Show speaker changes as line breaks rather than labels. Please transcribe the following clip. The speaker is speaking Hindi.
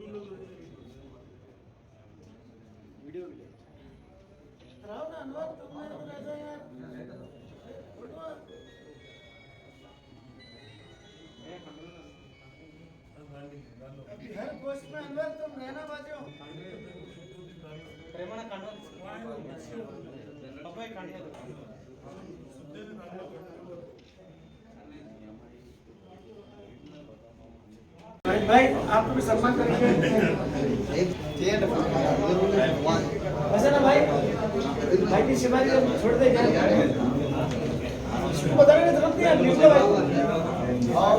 वीडियो भी राव ना अनवर तुम मेरे को राजा यार अभी हर पोस्ट में अनवर तुम रहना बाजो प्रेमाना कांडवा अब्बाई कांडवा भाई आपको भी सम्मान करेंगे वैसे ना भाई भाई की शिवाजी छोड़ दे क्या बताने की जरूरत नहीं है न्यूज़ भाई और